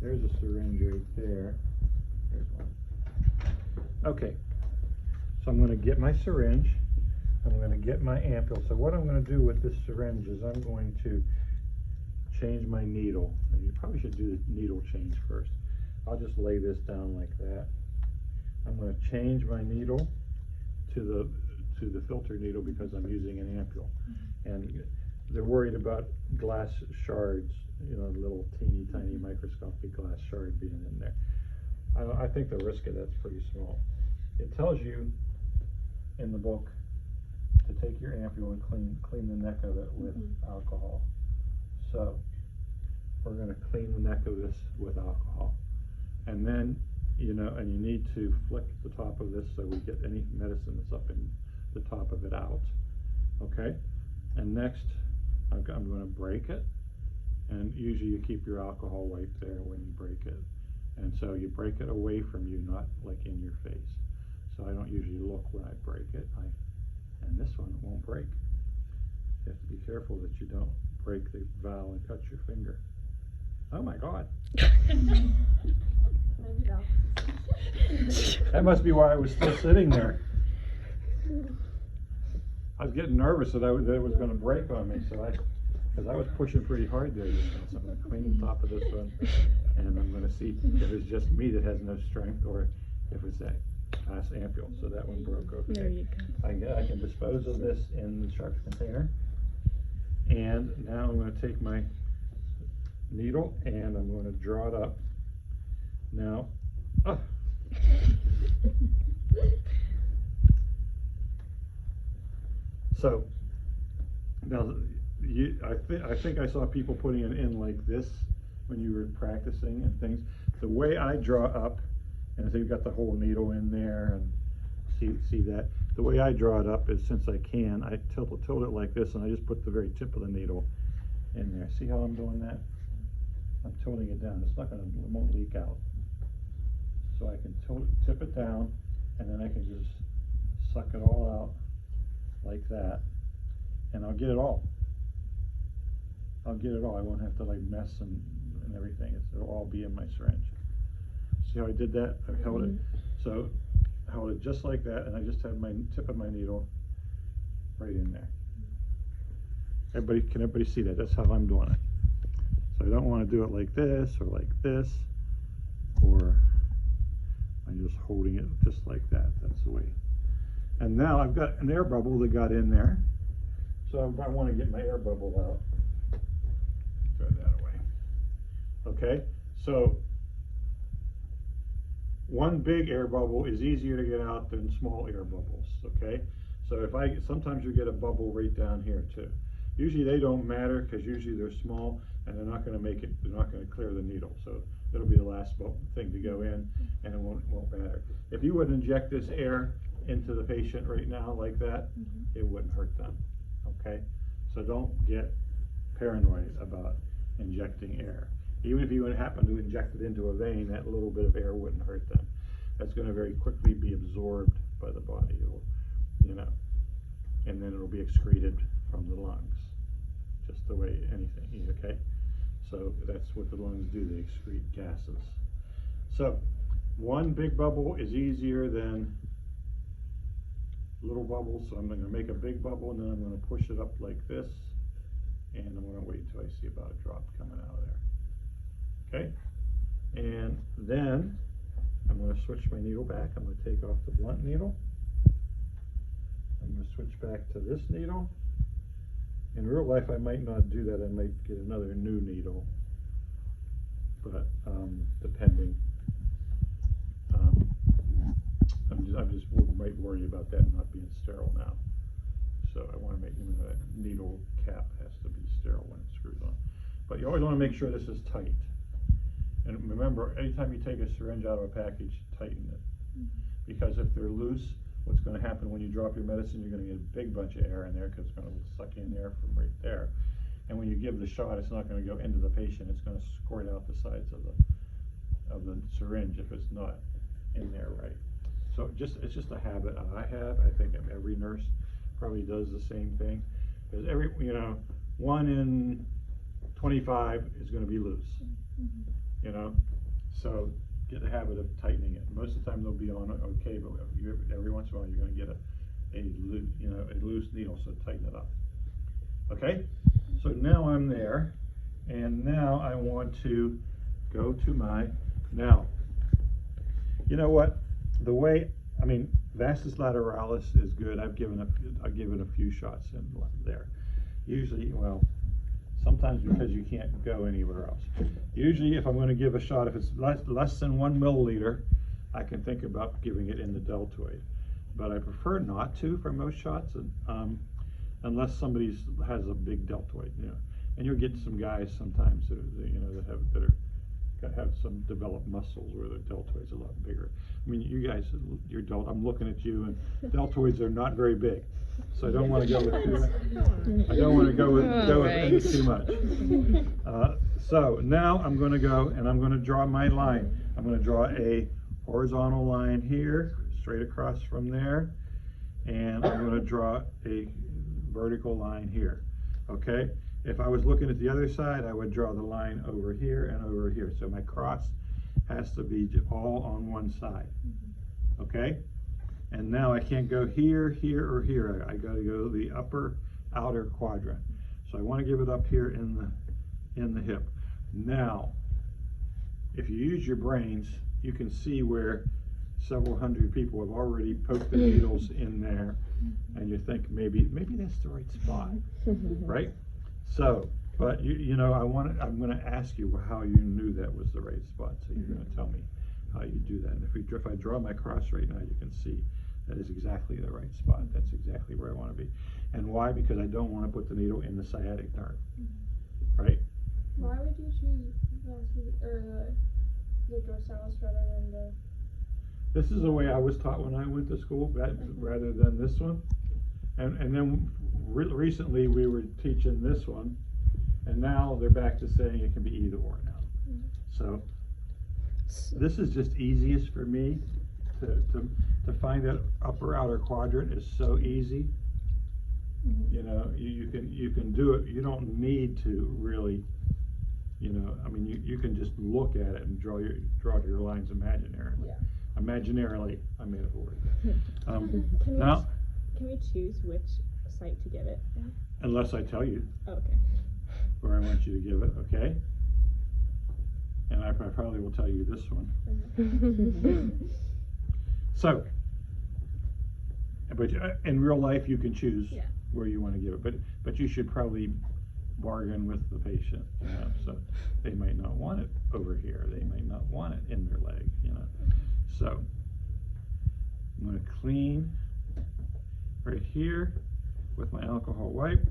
There's a syringe right there. There's one. Okay, so I'm going to get my syringe. I'm going to get my ampule. So what I'm going to do with this syringe is I'm going to change my needle. And you probably should do the needle change first. I'll just lay this down like that. I'm going to change my needle to the filter needle because I'm using an ampule. And they're worried about glass shards, you know, little teeny tiny microscopic glass shard being in there. I think the risk of that's pretty small. It tells you in the book to take your ampule and clean the neck of it with alcohol. So we're going to clean the neck of this with alcohol. And then, you know, and you need to flick the top of this so we get any medicine that's up in the top of it out. Okay? And next, I'm going to break it. And usually you keep your alcohol wipe there when you break it. And so you break it away from you, not like in your face. So I don't usually look when I break it. And this one won't break. You have to be careful that you don't break the valve and cut your finger. Oh my God. That must be why I was still sitting there. I was getting nervous that it was going to break on me, because I was pushing pretty hard there. So I'm going to clean the top of this one, and I'm going to see if it's just me that has no strength or if it's that glass ampule. So that one broke. Okay. There you go. I can dispose of this in the sharps container. And now I'm going to take my needle and I'm going to draw it up. Now, so now I think I saw people putting it in like this when you were practicing and things. The way I draw up, and so you've got the whole needle in there, and see that. The way I draw it up is, since I can, I tilt it like this, and I just put the very tip of the needle in there. See how I'm doing that? I'm tilting it down. It's not going to, it won't leak out. So I can tip it down, and then I can just suck it all out like that, and I'll get it all. I'll get it all. I won't have to like mess and everything. It'll all be in my syringe. See how I did that? I held it. So I held it just like that, and I just had my tip of my needle right in there. Can everybody see that? That's how I'm doing it. So I don't want to do it like this or like this, or I'm just holding it just like that. That's the way. And now I've got an air bubble that got in there. So I want to get my air bubble out. Throw that away. Okay, so one big air bubble is easier to get out than small air bubbles. Okay, so sometimes you get a bubble right down here too. Usually they don't matter because usually they're small and they're not going to make it. They're not going to clear the needle. So it'll be the last thing to go in, and it won't matter. If you would inject this air into the patient right now like that, it wouldn't hurt them. Okay, so don't get paranoid about injecting air. Even if you would happen to inject it into a vein, that little bit of air wouldn't hurt them. That's going to very quickly be absorbed by the body. It'll, you know, and then it'll be excreted from the lungs, just the way anything. Okay, so that's what the lungs do. They excrete gases. So one big bubble is easier than little bubbles. So I'm going to make a big bubble, and then I'm going to push it up like this, and I'm going to wait until I see about a drop coming out of there. Okay, and then I'm going to switch my needle back. I'm going to take off the blunt needle. I'm going to switch back to this needle. In real life, I might not do that. I might get another new needle, but depending. I just might worry about that not being sterile now. So I want to make sure that needle cap has to be sterile when it screws on. But you always want to make sure this is tight. And remember, anytime you take a syringe out of a package, tighten it. Because if they're loose, what's going to happen when you drop your medicine, you're going to get a big bunch of air in there because it's going to suck in air from right there. And when you give the shot, it's not going to go into the patient. It's going to squirt out the sides of the syringe if it's not in there right. So it's just a habit I have. I think every nurse probably does the same thing. Because 1 in 25 is going to be loose. You know, So get the habit of tightening it. Most of the time they'll be on okay, but every once in a while you're going to get a loose needle, so tighten it up. Okay, so now I'm there, and now I want to go to now, you know what, vastus lateralis is good. I've given a few shots in there. Usually, well, sometimes because you can't go anywhere else. Usually if I'm going to give a shot, if it's less than 1 milliliter, I can think about giving it in the deltoid. But I prefer not to for most shots, unless somebody has a big deltoid, And you'll get some guys sometimes that have some developed muscles where the deltoid's a lot bigger. I mean, you guys, I'm looking at you, and deltoids are not very big, so I don't want to go with any too much. So now I'm going to go and I'm going to draw my line. I'm going to draw a horizontal line here, straight across from there, and I'm going to draw a vertical line here. Okay? If I was looking at the other side, I would draw the line over here and over here. So my cross has to be all on one side. Okay? And now I can't go here, here, or here. I got to go the upper outer quadrant. So I want to give it up here in the hip. Now, if you use your brains, you can see where several hundred people have already poked the needles in there, and you think maybe that's the right spot, right? So, but I'm going to ask you how you knew that was the right spot. So you're going to tell me how you do that. And if I draw my cross right now, you can see that is exactly the right spot. That's exactly where I want to be. And why? Because I don't want to put the needle in the sciatic nerve, right? Why would you choose the dorsalis rather than the... This is the way I was taught when I went to school, rather than this one. And then recently we were teaching this one, and now they're back to saying it can be either or now. So this is just easiest for me to find that upper outer quadrant is so easy. You can do it. You don't need to really, you can just look at it and draw your lines imaginarily. Yeah. Imaginarily, I made up a word. Can we choose which site to give it at? Unless I tell you. Oh, okay. Where I want you to give it, okay? And I probably will tell you this one. So, but in real life you can choose where you want to give it, but you should probably bargain with the patient, so they might not want it over here, they might not want it in their leg, So I'm going to clean right here with my alcohol wipe,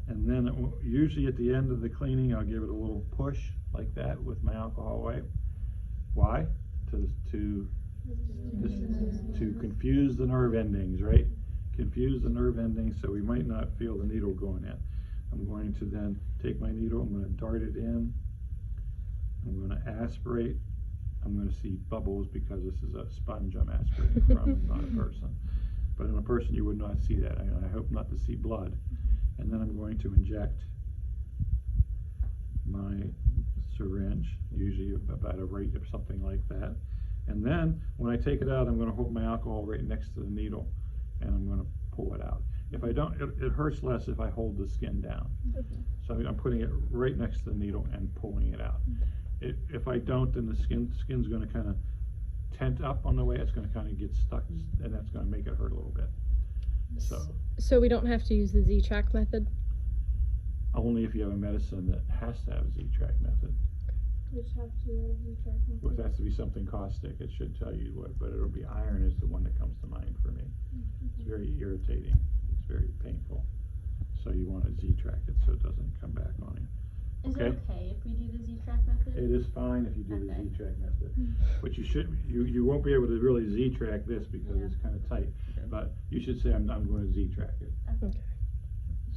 and then usually at the end of the cleaning I'll give it a little push like that with my alcohol wipe. Why? To confuse the nerve endings, right? Confuse the nerve endings so we might not feel the needle going in. I'm going to then take my needle, I'm going to dart it in, I'm going to aspirate. I'm going to see bubbles because this is a sponge I'm aspirating from, not a person. But in a person you would not see that. I hope not to see blood. And then I'm going to inject my syringe, usually about a rate of something like that. And then when I take it out, I'm going to hold my alcohol right next to the needle, and I'm going to pull it out. If I don't, it hurts less if I hold the skin down. So I'm putting it right next to the needle and pulling it out. If I don't, then the skin's going to kind of tent up on the way. It's going to kind of get stuck, and that's going to make it hurt a little bit. So we don't have to use the Z-track method? Only if you have a medicine that has to have a Z-track method. Which have to have Z-track method. Well, it has to be something caustic. It should tell you what, but it'll be iron is the one that comes to mind for me. It's very irritating. It's very painful. So you want to Z-track it so it doesn't come back on you. Is it okay if we do the Z-track method? It is fine if you do the Z-track method. But you won't be able to really Z-track this because it's kind of tight. But you should say, I'm going to Z-track it. Okay.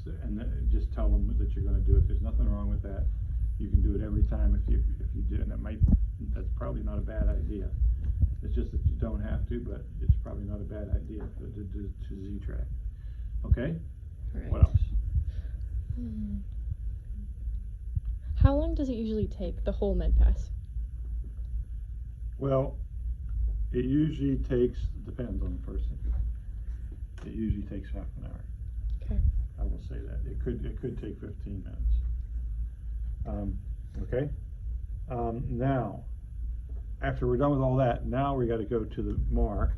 So, and just tell them that you're going to do it. There's nothing wrong with that. You can do it every time if you do, and that's probably not a bad idea. It's just that you don't have to, but it's probably not a bad idea to Z-track. Okay? Right. What else? How long does it usually take, the whole med pass? Well, it usually takes, depends on the person. It usually takes half an hour. Okay. I will say that. It could take 15 minutes. Okay? Now, after we're done with all that, now we gotta go to the MAR,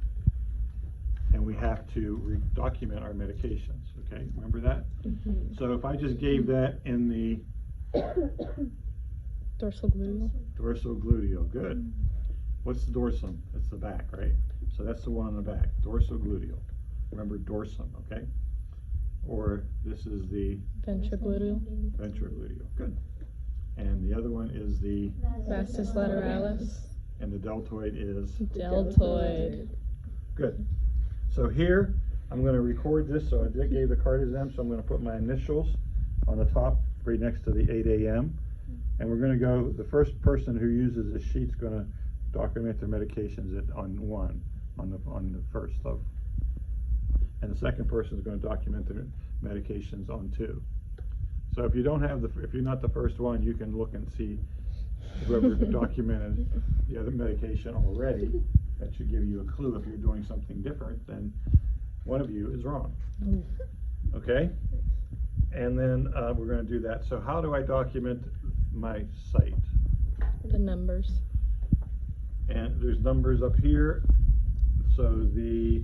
and we have to document our medications, okay? Remember that? Mm-hmm. So if I just gave that in the Dorsal gluteal. dorsal gluteal, good. What's the dorsum? It's the back, right? So that's the one on the back, dorsal gluteal. Remember dorsum, okay? Or this is the Ventrogluteal. ventrogluteal, good. And the other one is the, Vastus lateralis. and the deltoid is, Deltoid. good. So here, I'm gonna record this, so I did gave the card exam, so I'm gonna put my initials on the top, right next to the 8 a.m. And we're gonna go, the first person who uses the sheet's gonna document their medications on the first of. And the second person is gonna document their medications on 2. So if you don't have if you're not the first one, you can look and see whoever documented the other medication already. That should give you a clue if you're doing something different, then one of you is wrong. Okay? And then we're gonna do that. So how do I document my site? The numbers. And there's numbers up here. So the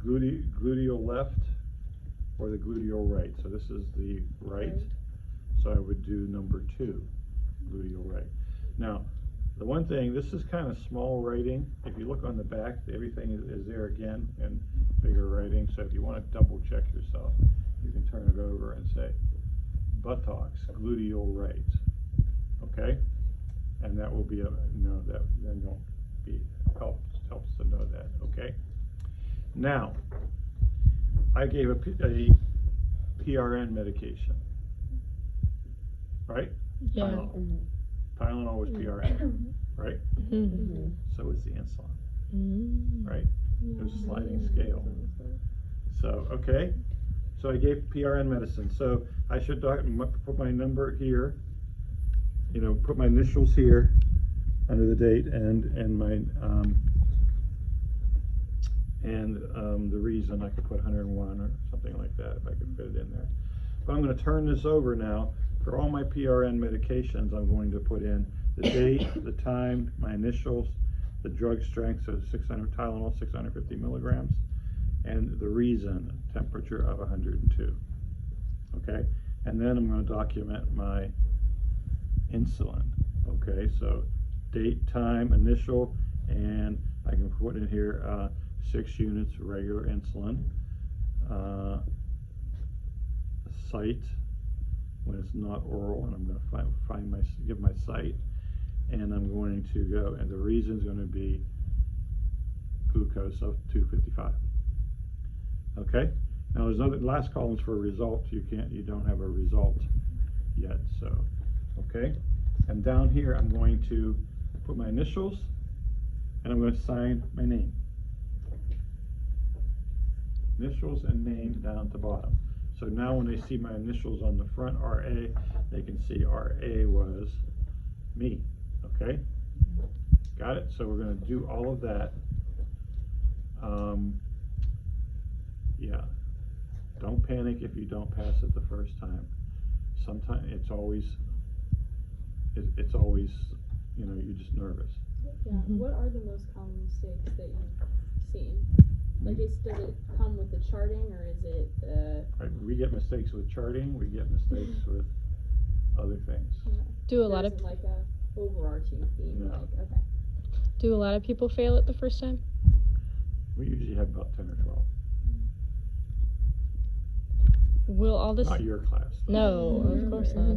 gluteal left or the gluteal right. So this is the right. So I would do number 2, gluteal right. Now, the one thing, this is kind of small writing. If you look on the back, everything is there again in bigger writing. So if you want to double check yourself, you can turn it over and say buttocks, gluteal right. Okay? And that will be that then you'll be helps to know that. Okay? Now, I gave a PRN medication. Right? Yeah. Tylenol. Tylenol was PRN, right? Mm-hmm. So is the insulin, Mm-hmm. right? There's a sliding scale. So, okay. So I gave PRN medicine. So I should put my number here, put my initials here under the date and my, the reason. I could put 101 or something like that if I could fit it in there. But I'm going to turn this over now. For all my PRN medications, I'm going to put in the date, the time, my initials, the drug strength, so 600 Tylenol, 650 milligrams, and the reason, temperature of 102. Okay, and then I'm going to document my insulin. Okay, so date, time, initial, and I can put in here 6 units regular insulin, site when it's not oral, and I'm going to give my site, and I'm going to go, and the reason is going to be glucose of 255. Okay. Now there's another last columns for results. You don't have a result yet. So, okay. And down here I'm going to put my initials, and I'm going to sign my name. Initials and name down at the bottom. So now when they see my initials on the front, RA, they can see RA was me. Okay? Got it? So we're going to do all of that. Yeah. Don't panic if you don't pass it the first time. Sometimes it's always, you're just nervous. Yeah. What are the most common mistakes that you've seen? Like, does it come with the charting, or is it the? Right, we get mistakes with charting. We get mistakes with other things. Do a lot of like a overarching theme. No. Like, okay. Do a lot of people fail it the first time? We usually have about 10 or 12. Will all this? Not your class. No, of course not.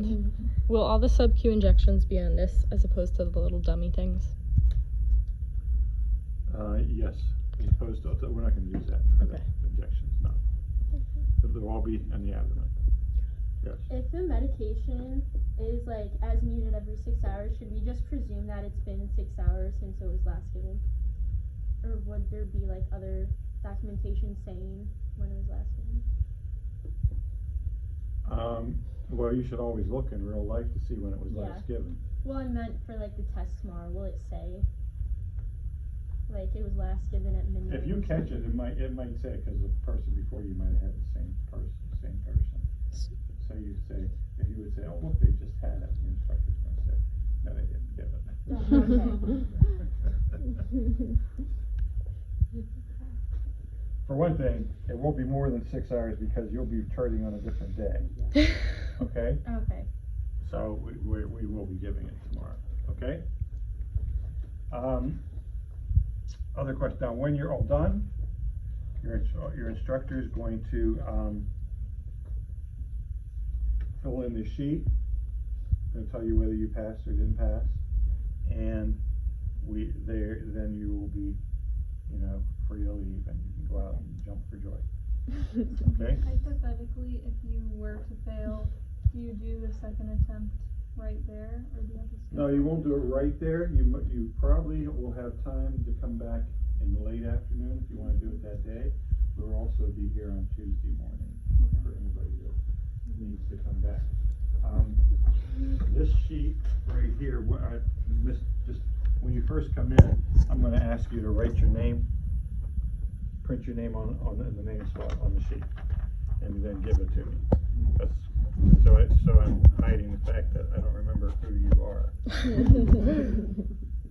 Will all the sub-Q injections be on this as opposed to the little dummy things? Yes. As opposed to, we're not going to use that for the injections. No. They'll all be in the abdomen. Yes. If the medication is like as needed every 6 hours, should we just presume that it's been 6 hours since it was last given? Or would there be like other documentation saying when it was last given? Well, you should always look in real life to see when it was last given. Well, I meant for like the test tomorrow. Will it say like it was last given at midnight. If you catch it, it might say, because the person before you might have had the same person. So you say, if you would say, oh, look, they just had it, the instructor's gonna say, no, they didn't give it. For one thing, it won't be more than 6 hours because you'll be charting on a different day. Okay? Okay. So we will be giving it tomorrow. Okay? Other question. Now, when you're all done, your instructor is going to fill in the sheet. Going to tell you whether you passed or didn't pass, and then you will be, free to leave, and you can go out and jump for joy. Okay? Hypothetically, if you were to fail, do you do the second attempt right there, or do you have to skip? No, you won't do it right there. You probably will have time to come back in the late afternoon if you want to do it that day. We'll also be here on Tuesday morning for anybody that needs to come back. This sheet right here, I missed just when you first come in, I'm going to ask you to write your name, print your name on the name spot on the sheet, and then give it to me. So I'm hiding the fact that I don't remember who you are.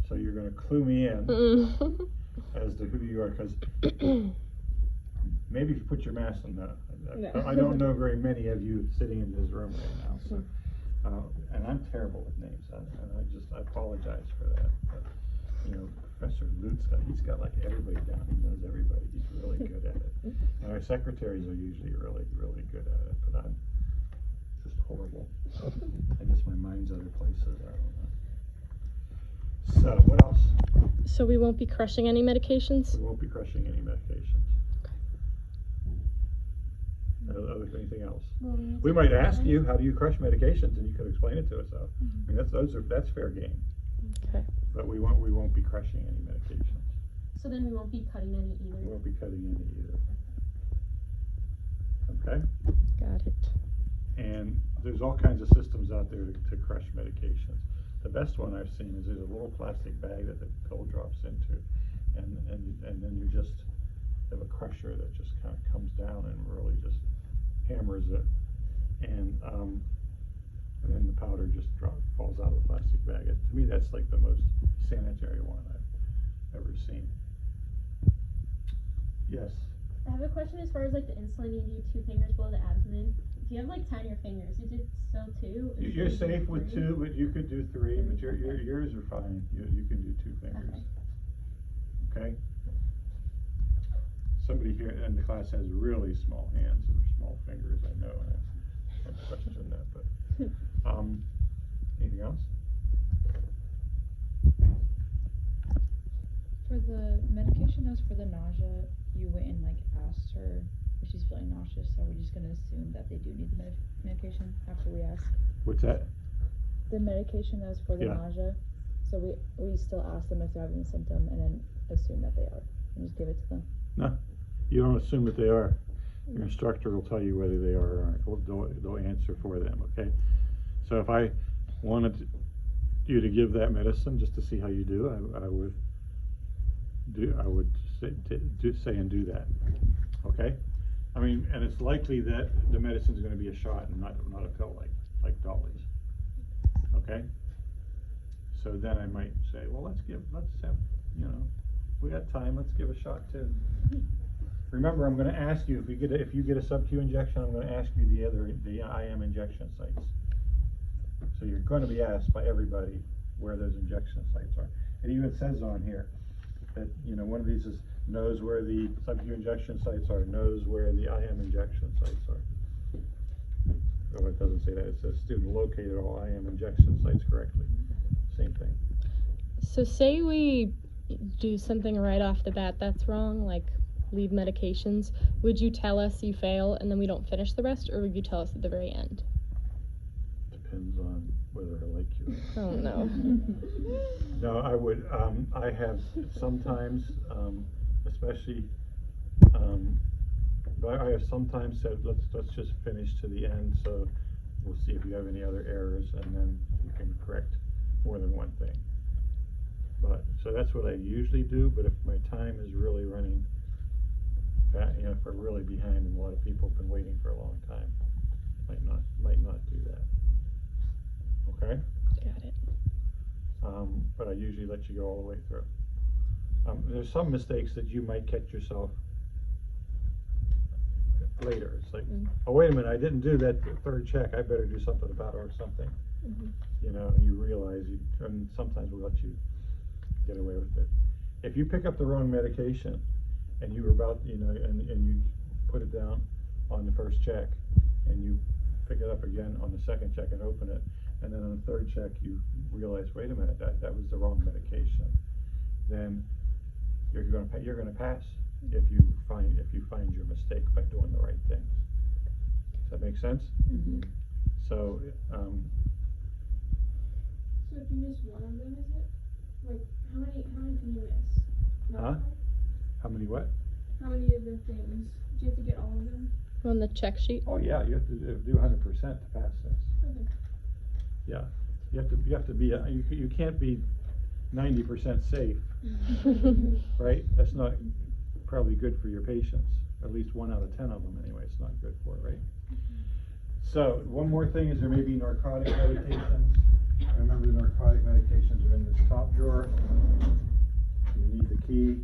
So you're going to clue me in as to who you are, because maybe if you put your mask on. I don't know very many of you sitting in this room right now. So, and I'm terrible with names, and I apologize for that. But, Professor Lutz, he's got like everybody down. He knows everybody. He's really good at it. And our secretaries are usually really, really good at it. But I'm just horrible. I guess my mind's other places. I don't know. So what else? So we won't be crushing any medications? We won't be crushing any medications. Anything else? Well, We might ask you, how do you crush medications, and you could explain it to us. I mean, that's fair game. Okay. But we won't be crushing any medications. So then we won't be cutting any either. We won't be cutting any either. Okay? Got it. And there's all kinds of systems out there to crush medications. The best one I've seen is there's a little plastic bag that the pill drops into, and then you just have a crusher that just kind of comes down and really just hammers it, and then the powder just falls out of the plastic bag. To me, that's like the most sanitary one I've ever seen. Yes. I have a question as far as like the insulin. You do 2 fingers below the abdomen. If you have like tinier fingers, is it still 2? You're safe with 2, but you could do 3. But yours are fine. You can do 2 fingers. Okay. Somebody here in the class has really small hands or small fingers. I know, and I question that. But anything else? For the medication that was for the nausea, you went and like asked her if she's feeling nauseous, so we're just gonna assume that they do need the medication after we ask. What's that? The medication that was for the nausea, so we still ask them if they're having a symptom and then assume that they are and just give it to them. No, you don't assume that they are. Your instructor will tell you whether they are or aren't. They'll answer for them. Okay. So if I wanted you to give that medicine just to see how you do, I would say and do that. Okay. I mean, and it's likely that the medicine is going to be a shot and not a pill like Dolly's. Okay. So then I might say, well, let's have, we got time. Let's give a shot too. Remember, I'm going to ask you if you get a sub-Q injection, I'm going to ask you the IM injection sites. So you're going to be asked by everybody where those injection sites are. It even says on here that one of these knows where the sub-Q injection sites are, knows where the IM injection sites are. Oh, it doesn't say that. It says student located all IM injection sites correctly. Same thing. So say we do something right off the bat that's wrong, like leave medications. Would you tell us you fail and then we don't finish the rest, or would you tell us at the very end? Depends on whether I like you. Oh no. No, I would. I have sometimes, especially. But I have sometimes said, let's just finish to the end. So we'll see if you have any other errors, and then you can correct more than one thing. But, so that's what I usually do, but if my time is really running, you know, if we're really behind and a lot of people have been waiting for a long time, might not do that. Okay? Got it. But I usually let you go all the way through. There's some mistakes that you might catch yourself later. It's like, oh, wait a minute, I didn't do that third check, I better do something about it or something. You know, and you realize and sometimes we'll let you get away with it. If you pick up the wrong medication and you were about, you know, and you put it down on the first check and you pick it up again on the second check and open it, and then on the third check you realize, wait a minute, that was the wrong medication, then you're gonna pass if you find your mistake by doing the right things. Does that make sense? So, So if you miss one of them, is it? Like, how many can you miss? Huh? How many what? How many of the things? Do you have to get all of them? On the check sheet? Oh yeah, you have to do 100% to pass this. Okay. Yeah, you have to be, you can't be 90% safe, right? That's not probably good for your patients. At least 1 out of 10 of them anyway, it's not good for, right? So, one more thing is there may be narcotic medications. Remember, the narcotic medications are in this top drawer. You need the key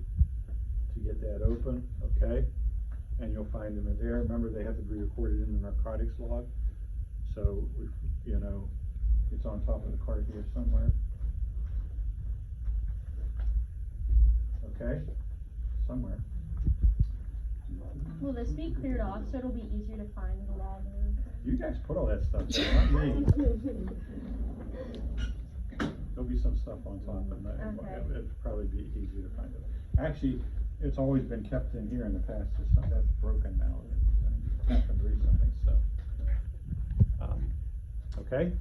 to get that open, okay? And you'll find them in there. Remember, they have to be recorded in the narcotics log. So, you know, it's on top of the cart here somewhere. Okay? Somewhere. Will this be cleared off so it'll be easier to find the log? You guys put all that stuff there, not me. There'll be some stuff on top of that. Okay. It'd probably be easy to find it. Actually, it's always been kept in here in the past. It's not, that's broken now. It happened recently, so. Okay?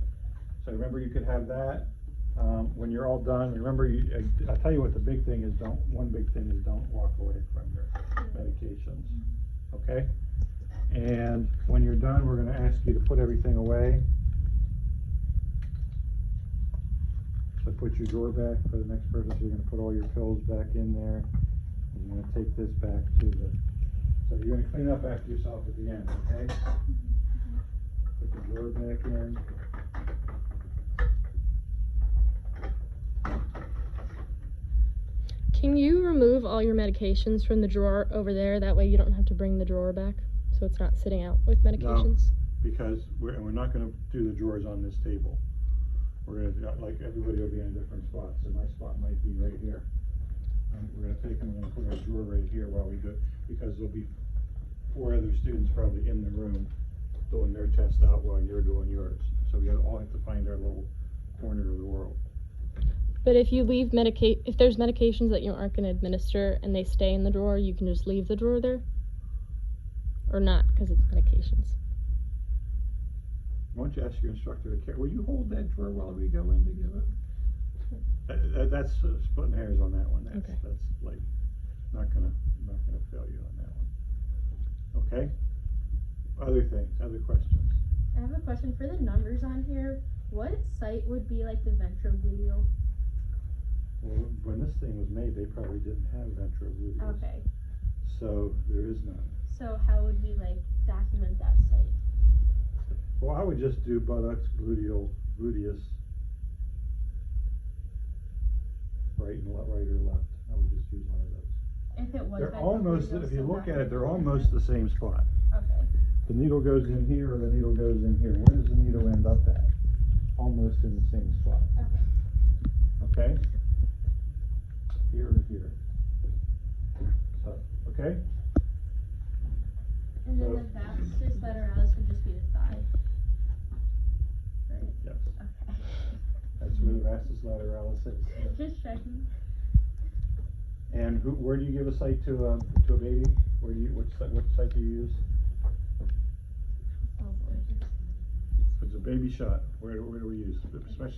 So remember, you could have that. When you're all done, remember, I'll tell you what the big thing is, one big thing is don't walk away from your medications. Okay? And when you're done, we're going to ask you to put everything away. So put your drawer back for the next person. So you're going to put all your pills back in there. And you're going to take this back to the. So you're going to clean up after yourself at the end, okay? Put the drawer back in. Can you remove all your medications from the drawer over there? That way you don't have to bring the drawer back, so it's not sitting out with medications? Because we're not going to do the drawers on this table. We're going to, like, everybody will be in different spots. So my spot might be right here. We're going to take them and put our drawer right here while we do it, because there'll be 4 other students probably in the room doing their test out while you're doing yours. So we all have to find our little corner of the world. But if you leave if there's medications that you aren't going to administer and they stay in the drawer, you can just leave the drawer there? Or not, because it's medications? Why don't you ask your instructor to care? Will you hold that drawer while we go in to give it? That's splitting hairs on that one. Okay. That's like not gonna fail you on that one. Okay. Other things, other questions. I have a question for the numbers on here. What site would be like the ventrogluteal? Well, when this thing was made, they probably didn't have ventrogluteus. Okay. So there is none. So how would we like document that site? Well, I would just do buttocks, gluteus, right or left. I would just use one of those. If it was They're almost, ventrogluteal, if you so look that at it, they're would be- almost the same spot. Okay. The needle goes in here or the needle goes in here. Where does the needle end up at? Almost in the same spot. Okay. Okay? Here or here. So, okay? And then So- the vastus lateralis would just be the thigh. Right? Yes. Okay. That's where the vastus lateralis is. Just checking. And where do you give a site to a baby? What site do you use? Oh boy. If it's a baby shot, where do we use? Especially